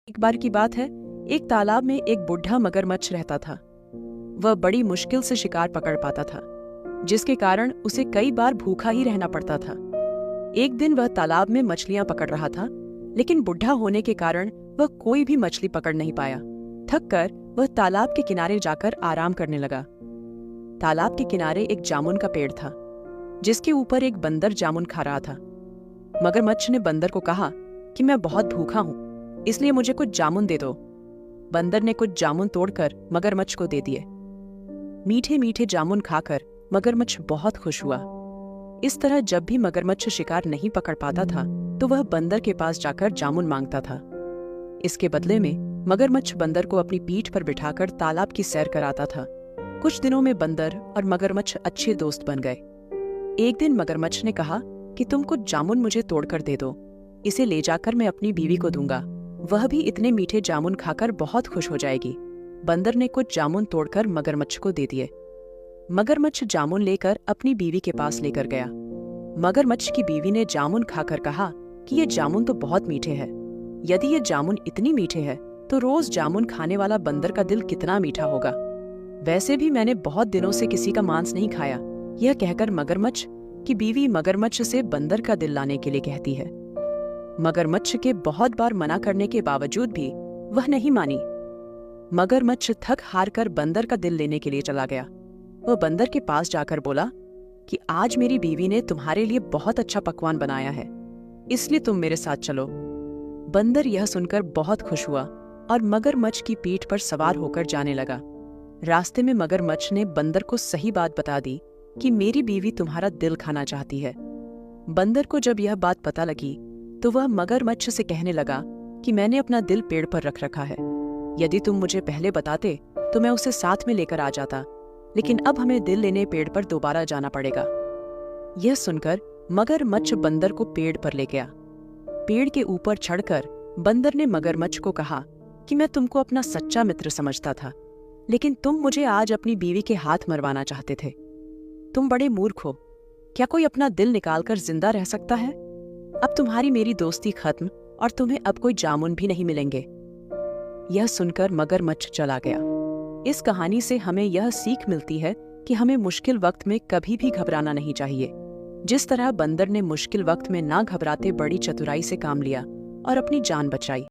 एक बार की बात है, एक तालाब में एक बुढ़ा मगरमच्छ रहता था। वह बड़ी मुश्किल से शिकार पकड़ पाता था, जिसके कारण उसे कई बार भूखा ही रहना पड़ता था। एक दिन वह तालाब में मछलियां पकड़ रहा था, लेकिन बुढ़ा होने के कारण वह कोई भी मछली पकड़ नहीं पाया। थक कर वह तालाब के किनारे जाकर आराम करने लगा। तालाब के किनारे एक जामुन का पेड़ था, जिसके ऊपर एक बंदर जामुन खा रहा था। मगरमच्छ ने बंदर को कहा कि मैं बहुत भूखा हूं, इसलिए मुझे कुछ जामुन दे दो। बंदर ने कुछ जामुन तोड़कर मगरमच्छ को दे दिए। मीठे मीठे जामुन खाकर मगरमच्छ बहुत खुश हुआ। इस तरह जब भी मगरमच्छ शिकार नहीं पकड़ पाता था, तो वह बंदर के पास जाकर जामुन मांगता था। इसके बदले में मगरमच्छ बंदर को अपनी पीठ पर बिठाकर तालाब की सैर कराता था। कुछ दिनों में बंदर और मगरमच्छ अच्छे दोस्त बन गए। एक दिन मगरमच्छ ने कहा कि तुम कुछ जामुन मुझे तोड़कर दे दो, इसे ले जाकर मैं अपनी बीवी को दूंगा। वह भी इतने मीठे जामुन खाकर बहुत खुश हो जाएगी। बंदर ने कुछ जामुन तोड़कर मगरमच्छ को दे दिए। मगरमच्छ जामुन लेकर अपनी बीवी के पास लेकर गया। मगरमच्छ की बीवी ने जामुन खाकर कहा कि ये जामुन तो बहुत मीठे हैं। यदि ये जामुन इतनी मीठे हैं, तो रोज जामुन खाने वाला बंदर का दिल कितना मीठा होगा। वैसे भी मैंने बहुत दिनों से किसी का मांस नहीं खाया। यह कहकर मगरमच्छ की बीवी मगरमच्छ से बंदर का दिल लाने के लिए कहती है। मगरमच्छ के बहुत बार मना करने के बावजूद भी वह नहीं मानी। मगरमच्छ थक हार कर बंदर का दिल लेने के लिए चला गया। वह बंदर के पास जाकर बोला कि आज मेरी बीवी ने तुम्हारे लिए बहुत अच्छा पकवान बनाया है, इसलिए तुम मेरे साथ चलो। बंदर यह सुनकर बहुत खुश हुआ और मगरमच्छ की पीठ पर सवार होकर जाने लगा। रास्ते में मगरमच्छ ने बंदर को सही बात बता दी कि मेरी बीवी तुम्हारा दिल खाना चाहती है। बंदर को जब यह बात पता लगी, तो वह मगरमच्छ से कहने लगा कि मैंने अपना दिल पेड़ पर रख रखा है। यदि तुम मुझे पहले बताते तो मैं उसे साथ में लेकर आ जाता, लेकिन अब हमें दिल लेने पेड़ पर दोबारा जाना पड़ेगा। यह सुनकर मगरमच्छ बंदर को पेड़ पर ले गया। पेड़ के ऊपर चढ़कर बंदर ने मगरमच्छ को कहा कि मैं तुमको अपना सच्चा मित्र समझता था, लेकिन तुम मुझे आज अपनी बीवी के हाथ मरवाना चाहते थे। तुम बड़े मूर्ख हो। क्या कोई अपना दिल निकालकर जिंदा रह सकता है? अब तुम्हारी मेरी दोस्ती खत्म और तुम्हें अब कोई जामुन भी नहीं मिलेंगे। यह सुनकर मगरमच्छ चला गया। इस कहानी से हमें यह सीख मिलती है कि हमें मुश्किल वक्त में कभी भी घबराना नहीं चाहिए। जिस तरह बंदर ने मुश्किल वक्त में ना घबराते बड़ी चतुराई से काम लिया और अपनी जान बचाई।